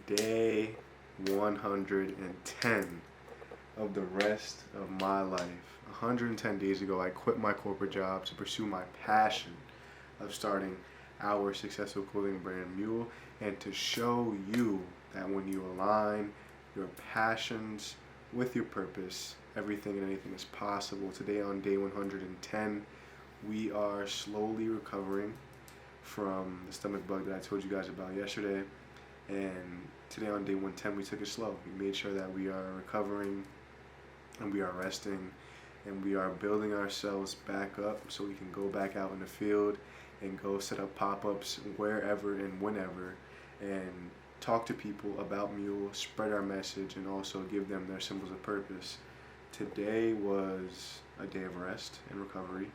Day 110 of the rest of my life. 110 days ago, I quit my corporate job to pursue my passion of starting our successful clothing brand MUEL, and to show you that when you align your passions with your purpose, everything and anything is possible. Today on day 110, we are slowly recovering from the stomach bug that I told you guys about yesterday. And today on day 110, we took it slow. We made sure that we are recovering and we are resting and we are building ourselves back up so we can go back out in the field and go set up pop-ups wherever and whenever and talk to people about MUEL, spread our message, and also give them their symbols of purpose. Today was a day of rest and recovery.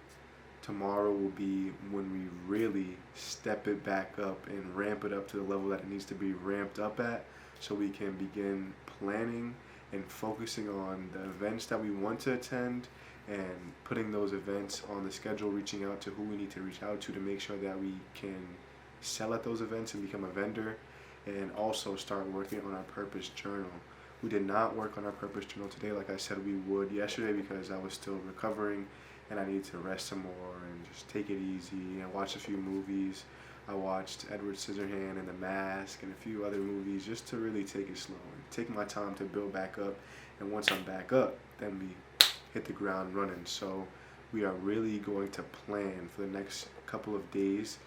Tomorrow will be when we really step it back up and ramp it up to the level that it needs to be ramped up at, so we can begin planning and focusing on the events that we want to attend and putting those events on the schedule, reaching out to who we need to reach out to make sure that we can sell at those events and become a vendor, and also start working on our purpose journal. We did not work on our purpose journal today like I said we would yesterday because I was still recovering and I need to rest some more and just take it easy. I watched a few movies. I watched Edward Scissorhands and The Mask and a few other movies just to really take it slow and take my time to build back up. And once I'm back up, then we hit the ground running. So we are really going to plan for the next couple of days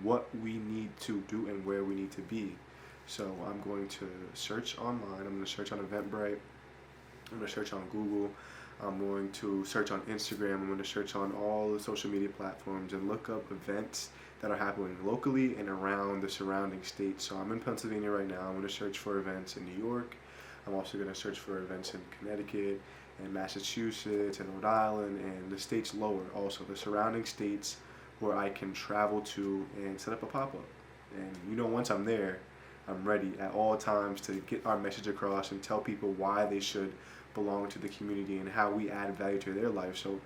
what we need to do and where we need to be. So I'm going to search online. I'm going to search on Eventbrite. I'm going to search on Google. I'm going to search on Instagram. I'm going to search on all the social media platforms and look up events that are happening locally and around the surrounding states. So I'm in Pennsylvania right now. I'm going to search for events in New York. I'm also going to search for events in Connecticut and Massachusetts and Rhode Island and the states lower, also the surrounding states where I can travel to and set up a pop-up. And once I'm there, I'm ready at all times to get our message across and tell people why they should belong to the community and how we add value to their life. So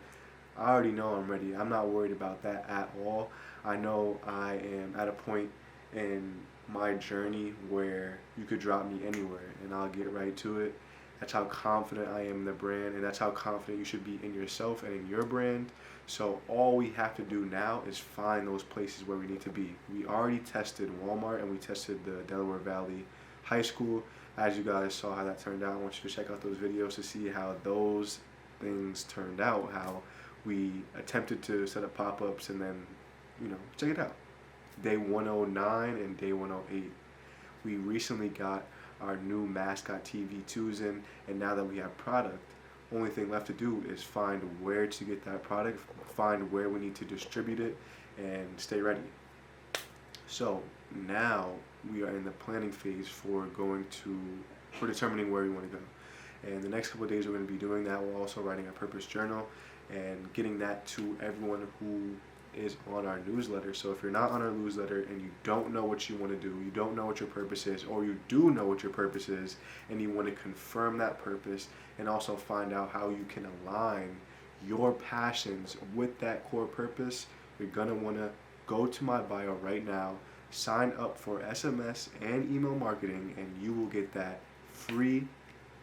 I already know I'm ready. I'm not worried about that at all. I know I am at a point in my journey where you could drop me anywhere and I'll get right to it. That's how confident I am in the brand, and that's how confident you should be in yourself and in your brand. So all we have to do now is find those places where we need to be. We already tested Walmart and we tested the Delaware Valley High School. As you guys saw how that turned out, I want you to check out those videos to see how those things turned out, how we attempted to set up pop-ups, and then, check it out. Day 109 and day 108. We recently got our new mascot TV2s in, and now that we have product, only thing left to do is find where to get that product, find where we need to distribute it, and stay ready. So now we are in the planning phase for determining where we want to go. And the next couple of days we're going to be doing that. We're also writing a purpose journal and getting that to everyone who is on our newsletter. So if you're not on our newsletter and you don't know what you want to do, you don't know what your purpose is, or you do know what your purpose is and you want to confirm that purpose and also find out how you can align your passions with that core purpose, you're going to want to go to my bio right now, sign up for SMS and email marketing, and you will get that free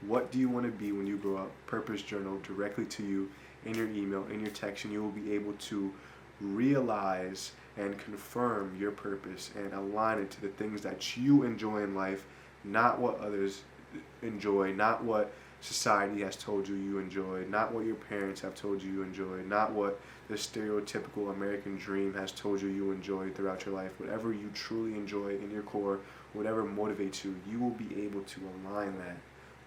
"What do you want to be when you grow up?" purpose journal directly to you in your email, in your text, and you will be able to realize and confirm your purpose and align it to the things that you enjoy in life, not what others enjoy, not what society has told you enjoy, not what your parents have told you enjoy, not what the stereotypical American dream has told you enjoy throughout your life. Whatever you truly enjoy in your core, whatever motivates you, you will be able to align that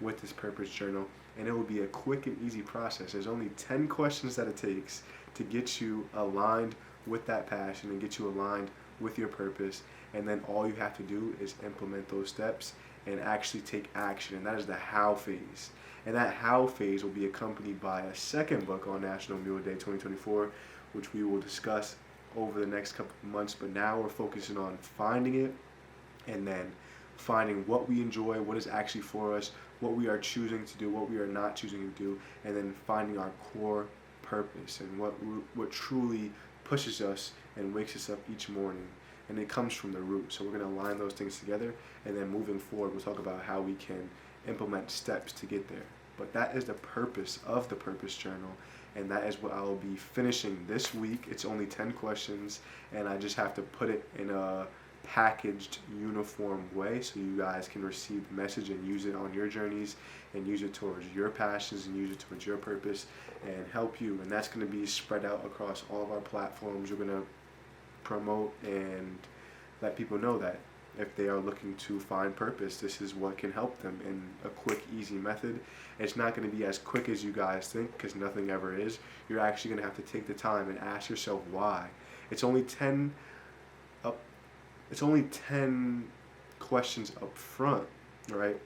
with this purpose journal, and it will be a quick and easy process. There's only 10 questions that it takes to get you aligned with that passion and get you aligned with your purpose, and then all you have to do is implement those steps and actually take action, and that is the how phase. And that how phase will be accompanied by a second book on National MUEL Day 2024, which we will discuss over the next couple of months. But now we're focusing on finding it and then finding what we enjoy, what is actually for us, what we are choosing to do, what we are not choosing to do, and then finding our core purpose and what truly pushes us and wakes us up each morning. and it comes from the root. So we're going to align those things together, and then moving forward, we'll talk about how we can implement steps to get there. But that is the purpose of the Purpose Journal, and that is what I will be finishing this week. It's only 10 questions, and I just have to put it in a packaged, uniform way so you guys can receive the message and use it on your journeys, and use it towards your passions, and use it towards your purpose, and help you. And that's going to be spread out across all of our platforms. We're going to promote and let people know that if they are looking to find purpose, this is what can help them in a quick, easy method. It's not going to be as quick as you guys think, because nothing ever is. You're actually going to have to take the time and ask yourself why. It's only 10 questions up front, right?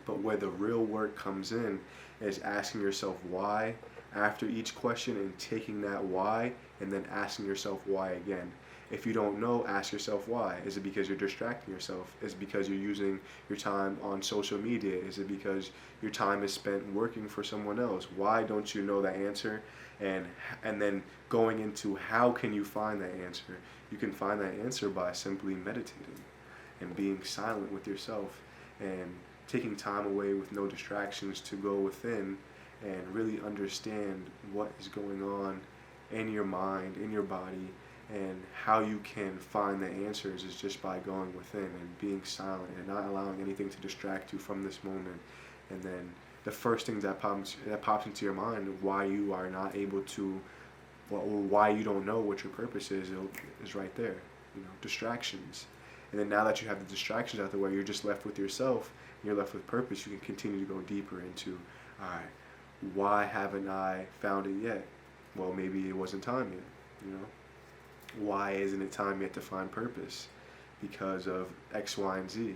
But where the real work comes in is asking yourself why after each question, and taking that why and then asking yourself why again. If you don't know, ask yourself why. Is it because you're distracting yourself? Is it because you're using your time on social media? Is it because your time is spent working for someone else? Why don't you know the answer? And then going into how can you find that answer? You can find that answer by simply meditating and being silent with yourself, and taking time away with no distractions to go within and really understand what is going on in your mind, in your body, and how you can find the answers is just by going within and being silent and not allowing anything to distract you from this moment. And then the first thing that pops into your mind, why you are not able to, or why you don't know what your purpose is right there. Distractions. And then now that you have the distractions out the way, you're just left with yourself, and you're left with purpose. You can continue to go deeper into, all right, why haven't I found it yet? Well, maybe it wasn't time yet, Why isn't it time yet to find purpose? Because of X, Y, and Z.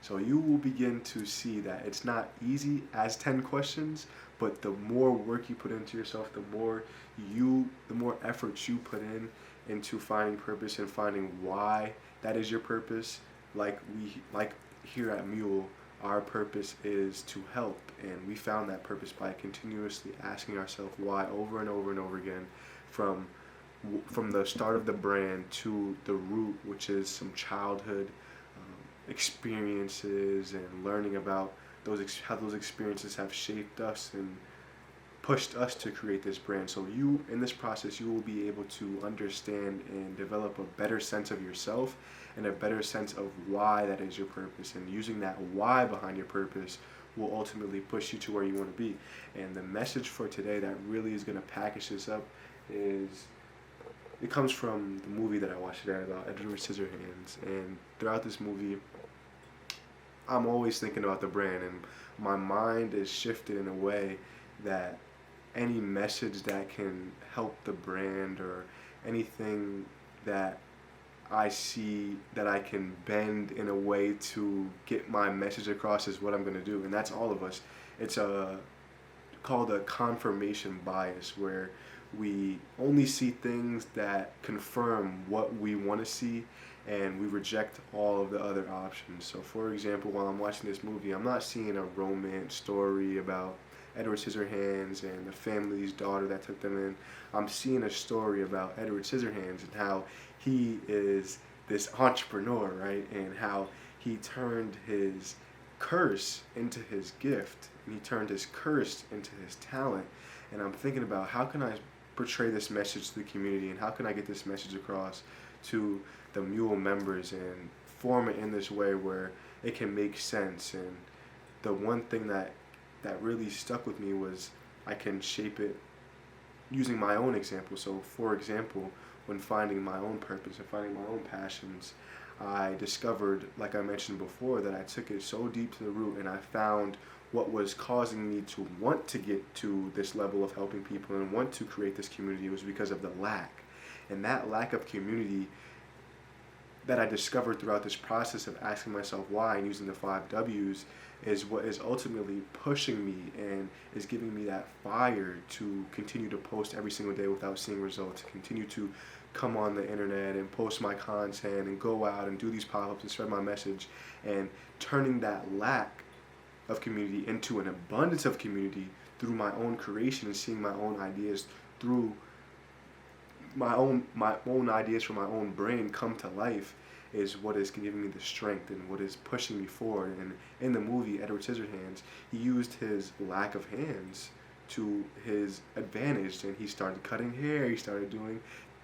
So you will begin to see that it's not easy as 10 questions, but the more work you put into yourself, the more effort you put into finding purpose and finding why that is your purpose. Like here at MUEL, our purpose is to help, and we found that purpose by continuously asking ourselves why over and over and over again, from the start of the brand to the root, which is some childhood experiences, and learning about how those experiences have shaped us and pushed us to create this brand. So in this process, you will be able to understand and develop a better sense of yourself and a better sense of why that is your purpose. And using that why behind your purpose will ultimately push you to where you want to be. And the message for today that really is going to package this up it comes from the movie that I watched today about Edward Scissorhands. And throughout this movie, I'm always thinking about the brand, and my mind is shifted in a way that any message that can help the brand, or anything that I see that I can bend in a way to get my message across, is what I'm going to do. And that's all of us. It's called a confirmation bias, where we only see things that confirm what we want to see, and we reject all of the other options. So for example, while I'm watching this movie, I'm not seeing a romance story about Edward Scissorhands and the family's daughter that took them in. I'm seeing a story about Edward Scissorhands and how he is this entrepreneur, right? And how he turned his curse into his gift, and he turned his curse into his talent. And I'm thinking about, how can I portray this message to the community, and how can I get this message across to the MUEL members and form it in this way where it can make sense. And the one thing that really stuck with me was I can shape it using my own example. So for example, when finding my own purpose and finding my own passions, I discovered, like I mentioned before, that I took it so deep to the root, and I found what was causing me to want to get to this level of helping people and want to create this community was because of the lack. And that lack of community that I discovered throughout this process of asking myself why and using the 5 W's is what is ultimately pushing me and is giving me that fire to continue to post every single day without seeing results, to continue to come on the internet and post my content and go out and do these pop-ups and spread my message, and turning that lack of community into an abundance of community through my own creation and seeing my own ideas through my own ideas from my own brain come to life is what is giving me the strength and what is pushing me forward. And in the movie Edward Scissorhands, he used his lack of hands to his advantage, and he started cutting hair. He started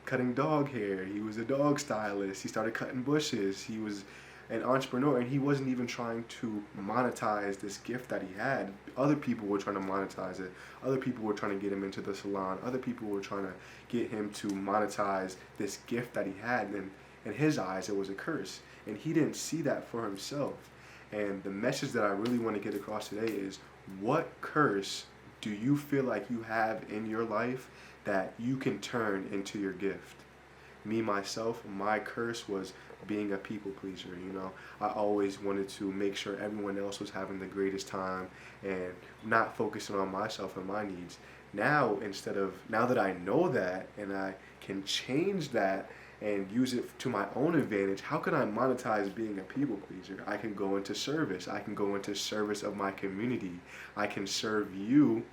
cutting dog hair. He was a dog stylist. He started cutting bushes. He was an entrepreneur, and he wasn't even trying to monetize this gift that he had. Other people were trying to monetize it. Other people were trying to get him into the salon. Other people were trying to get him to monetize this gift that he had, and in his eyes it was a curse, and he didn't see that for himself. And the message that I really want to get across today is, what curse do you feel like you have in your life that you can turn into your gift? Me, myself, my curse was being a people pleaser. I always wanted to make sure everyone else was having the greatest time and not focusing on myself and my needs. Now that I know that and I can change that and use it to my own advantage, how can I monetize being a people pleaser? I can go into service. I can go into service of my community. I can serve you,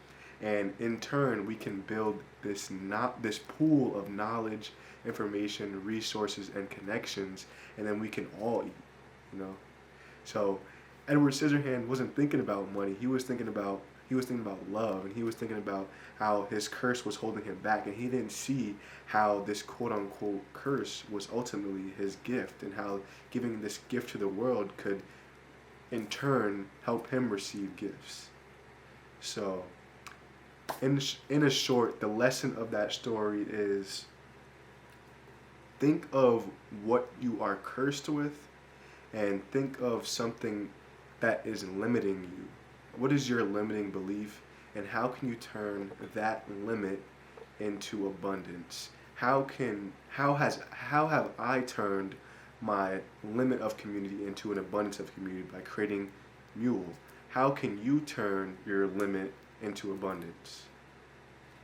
and in turn we can build this pool of knowledge, information, resources, and connections, and then we can all eat. So Edward Scissorhands wasn't thinking about money. He was thinking about love, and he was thinking about how his curse was holding him back, and he didn't see how this quote-unquote curse was ultimately his gift, and how giving this gift to the world could in turn help him receive gifts. So in a short, the lesson of that story is, think of what you are cursed with, and think of something that is limiting you. What is your limiting belief, and how can you turn that limit into abundance? How have I turned my limit of community into an abundance of community by creating MUEL? How can you turn your limit into abundance?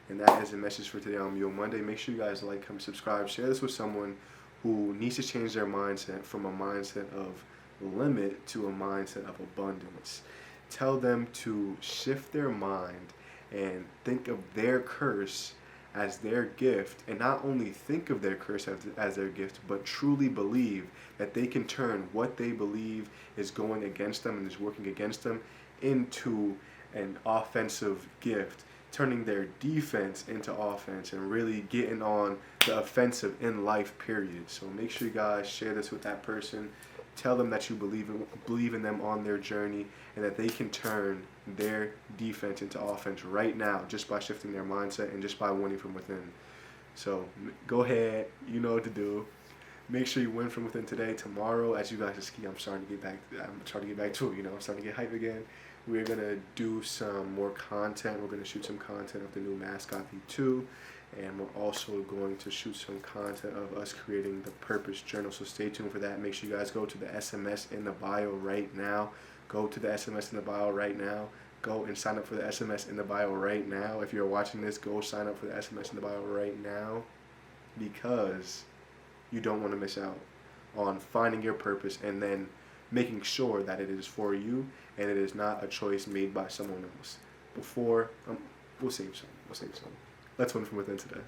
And that is the message for today on MUEL Monday. Make sure you guys like, comment, subscribe, share this with someone who needs to change their mindset from a mindset of limit to a mindset of abundance. Tell them to shift their mind and think of their curse as their gift, and not only think of their curse as their gift, but truly believe that they can turn what they believe is going against them and is working against them into an offensive gift, turning their defense into offense, and really getting on the offensive in life, period. So make sure you guys share this with that person. Tell them that you believe in them on their journey, and that they can turn their defense into offense right now just by shifting their mindset and just by winning from within. So go ahead, you know what to do. Make sure you win from within today. Tomorrow, as you guys see, I'm starting to get back to it. I'm starting to get hype again. We're going to do some more content. We're going to shoot some content of the new Mascot V2. And we're also going to shoot some content of us creating the Purpose Journal. So stay tuned for that. Make sure you guys go to the SMS in the bio right now. Go to the SMS in the bio right now. Go and sign up for the SMS in the bio right now. If you're watching this, go sign up for the SMS in the bio right now, because you don't want to miss out on finding your purpose and then making sure that it is for you and it is not a choice made by someone else. We'll save some. Let's win from within today.